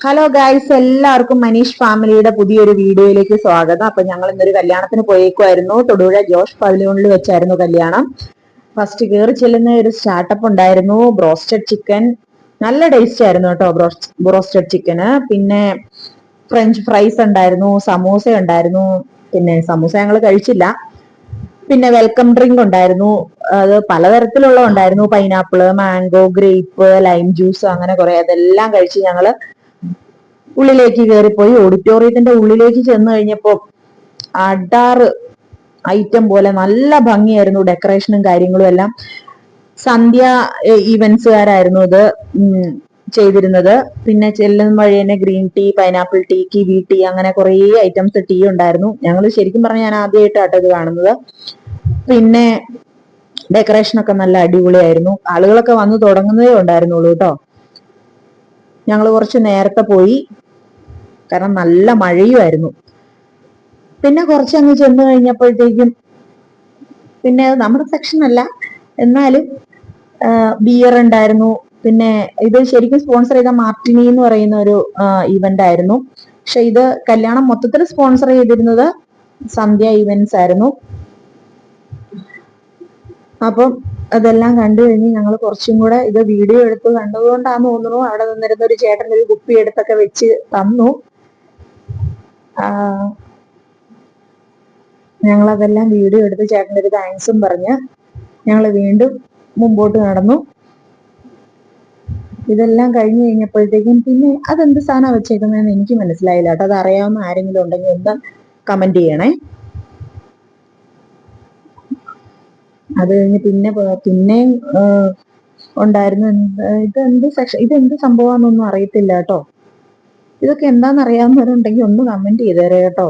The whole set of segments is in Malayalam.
ഹലോ ഗായ്സ്, എല്ലാവർക്കും മനീഷ് ഫാമിലിയുടെ പുതിയൊരു വീഡിയോയിലേക്ക് സ്വാഗതം. അപ്പൊ ഞങ്ങൾ ഇന്നൊരു കല്യാണത്തിന് പോയേക്കുമായിരുന്നു. തൊടുപുഴ ജോഷ് പവലിയോണിൽ വെച്ചായിരുന്നു കല്യാണം. ഫസ്റ്റ് കയറി ചെല്ലുന്ന ഒരു സ്റ്റാർട്ടപ്പ് ഉണ്ടായിരുന്നു, ബ്രോസ്റ്റഡ് ചിക്കൻ. നല്ല ടേസ്റ്റ് ആയിരുന്നു കേട്ടോ ബ്രോസ്റ്റഡ് ചിക്കന്. പിന്നെ ഫ്രഞ്ച് ഫ്രൈസ് ഉണ്ടായിരുന്നു, സമൂസ ഉണ്ടായിരുന്നു. പിന്നെ സമൂസ ഞങ്ങൾ കഴിച്ചില്ല. പിന്നെ വെൽക്കം ഡ്രിങ്ക് ഉണ്ടായിരുന്നു. അത് പലതരത്തിലുള്ള ഉണ്ടായിരുന്നു, pineapple, mango, grape, lime juice, അങ്ങനെ കുറെ. അതെല്ലാം കഴിച്ച് ഞങ്ങള് ഉള്ളിലേക്ക് കയറിപ്പോയി. ഓഡിറ്റോറിയത്തിന്റെ ഉള്ളിലേക്ക് ചെന്ന് കഴിഞ്ഞപ്പോ അടാറ് ഐറ്റം പോലെ നല്ല ഭംഗിയായിരുന്നു, ഡെക്കറേഷനും കാര്യങ്ങളും എല്ലാം. സന്ധ്യ ഈവന്റ്സുകാരായിരുന്നു ഇത് ചെയ്തിരുന്നത്. പിന്നെ ചെല്ലുന്ന വഴി തന്നെ green tea, pineapple tea, kiwi tea, അങ്ങനെ കുറേ ഐറ്റംസ് ടീ ഉണ്ടായിരുന്നു. ഞങ്ങൾ ശരിക്കും പറഞ്ഞാൽ ഞാൻ ആദ്യമായിട്ടാട്ടോ ഇത് കാണുന്നത്. പിന്നെ ഡെക്കറേഷനൊക്കെ നല്ല അടിപൊളിയായിരുന്നു. ആളുകളൊക്കെ വന്നു തുടങ്ങുന്നതേ ഉണ്ടായിരുന്നുള്ളൂ കേട്ടോ. ഞങ്ങൾ കുറച്ച് നേരത്തെ പോയി, കാരണം നല്ല മഴയുമായിരുന്നു. പിന്നെ കുറച്ചങ്ങ് ചെന്ന് കഴിഞ്ഞപ്പോഴത്തേക്കും, പിന്നെ നമ്മുടെ സെക്ഷൻ അല്ല എന്നാലും ബിയർ ഉണ്ടായിരുന്നു. പിന്നെ ഇത് ശരിക്കും സ്പോൺസർ ചെയ്ത മാർട്ടിനി എന്ന് പറയുന്ന ഒരു ഇവന്റ് ആയിരുന്നു. പക്ഷെ ഇത് കല്യാണം മൊത്തത്തിൽ സ്പോൺസർ ചെയ്തിരുന്നത് സന്ധ്യ ഇവന്റ്സ് ആയിരുന്നു. അപ്പം അതെല്ലാം കണ്ടു കഴിഞ്ഞ് ഞങ്ങൾ കുറച്ചും കൂടെ ഇത് വീഡിയോ എടുത്ത് കണ്ടതുകൊണ്ടാന്ന് തോന്നുന്നു, അവിടെ നിന്നിരുന്ന ഒരു ചേട്ടൻ ഒരു കുപ്പി എടുത്തൊക്കെ വെച്ച് തന്നു. ഞങ്ങളതെല്ലാം വീഡിയോ എടുത്ത് ചേട്ടൻ്റെ ഒരു താങ്ക്സും പറഞ്ഞ് ഞങ്ങൾ വീണ്ടും മുമ്പോട്ട് നടന്നു. ഇതെല്ലാം കഴിഞ്ഞു കഴിഞ്ഞപ്പോഴത്തേക്കും പിന്നെ അതെന്ത് സാധനം വെച്ചേക്കുന്നതെന്ന് എനിക്ക് മനസ്സിലായില്ല കേട്ടോ. അത് അറിയാവുന്ന ആരെങ്കിലും ഉണ്ടെങ്കിൽ ഒന്ന് കമന്റ് ചെയ്യണേ. അത് കഴിഞ്ഞ് പിന്നെയും ഉണ്ടായിരുന്നു. ഇതെന്ത് സെക്ഷൻ, ഇതെന്ത് സംഭവമാണെന്നൊന്നും അറിയത്തില്ല കേട്ടോ. ഇതൊക്കെ എന്താണെന്ന് അറിയാവുന്നവരുണ്ടെങ്കിൽ ഒന്ന് കമന്റ് ചെയ്തേരെ കേട്ടോ.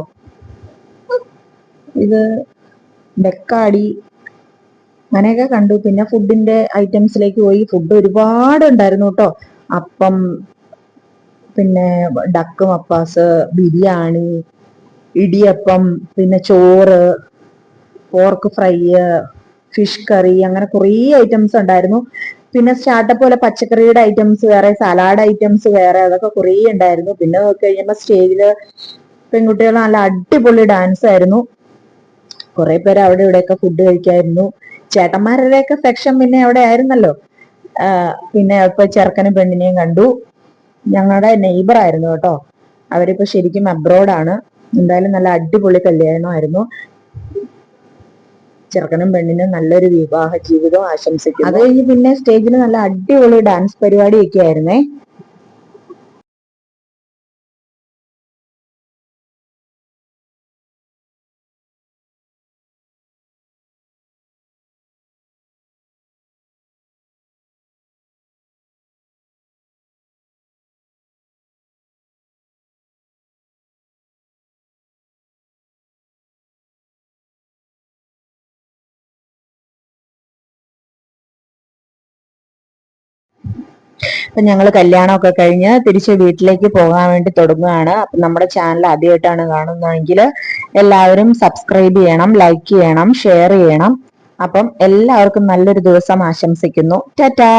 ഇത് ബെക്കാടി അങ്ങനെയൊക്കെ കണ്ടു. പിന്നെ ഫുഡിന്റെ ഐറ്റംസിലേക്ക് പോയി. ഫുഡ് ഒരുപാട് ഉണ്ടായിരുന്നു കേട്ടോ. അപ്പം, പിന്നെ ഡക്ക് മപ്പാസ്, ബിരിയാണി, ഇടിയപ്പം, പിന്നെ ചോറ്, പോർക്ക് ഫ്രൈ, ഫിഷ് കറി, അങ്ങനെ കുറേ ഐറ്റംസ് ഉണ്ടായിരുന്നു. പിന്നെ സ്റ്റാർട്ടപ്പ് പോലെ പച്ചക്കറിയുടെ ഐറ്റംസ് വേറെ, സലാഡ് ഐറ്റംസ് വേറെ, അതൊക്കെ കുറേ ഉണ്ടായിരുന്നു. പിന്നെ നോക്കി കഴിഞ്ഞപ്പോൾ സ്റ്റേജില് പെൺകുട്ടികൾ നല്ല അടിപൊളി ഡാൻസ് ആയിരുന്നു. കുറെ പേര് അവിടെ ഇവിടെയൊക്കെ ഫുഡ് കഴിക്കായിരുന്നു. ചേട്ടന്മാരുടെയൊക്കെ സെക്ഷൻ പിന്നെ അവിടെ ആയിരുന്നല്ലോ. പിന്നെ ഇപ്പൊ ചെറുക്കനും പെണ്ണിനെയും കണ്ടു. ഞങ്ങളുടെ നെയ്ബർ ആയിരുന്നു കേട്ടോ. അവരിപ്പോ ശരിക്കും അബ്രോഡാണ്. എന്തായാലും നല്ല അടിപൊളി കല്യാണമായിരുന്നു. ചെറുക്കനും പെണ്ണിനും നല്ലൊരു വിവാഹ ജീവിതം ആശംസിക്കുന്നു. അത് കഴിഞ്ഞ് പിന്നെ സ്റ്റേജിൽ നല്ല അടിപൊളി ഡാൻസ് പരിപാടിയൊക്കെ ആയിരുന്നേ. അപ്പൊ ഞങ്ങൾ കല്യാണമൊക്കെ കഴിഞ്ഞ് തിരിച്ച് വീട്ടിലേക്ക് പോകാൻ വേണ്ടി തുടങ്ങുകയാണ്. അപ്പൊ നമ്മുടെ ചാനൽ ആദ്യമായിട്ടാണ് കാണുന്നതെങ്കിൽ എല്ലാവരും സബ്സ്ക്രൈബ് ചെയ്യണം, ലൈക്ക് ചെയ്യണം, ഷെയർ ചെയ്യണം. അപ്പം എല്ലാവർക്കും നല്ലൊരു ദിവസം ആശംസിക്കുന്നു. ടാറ്റാ.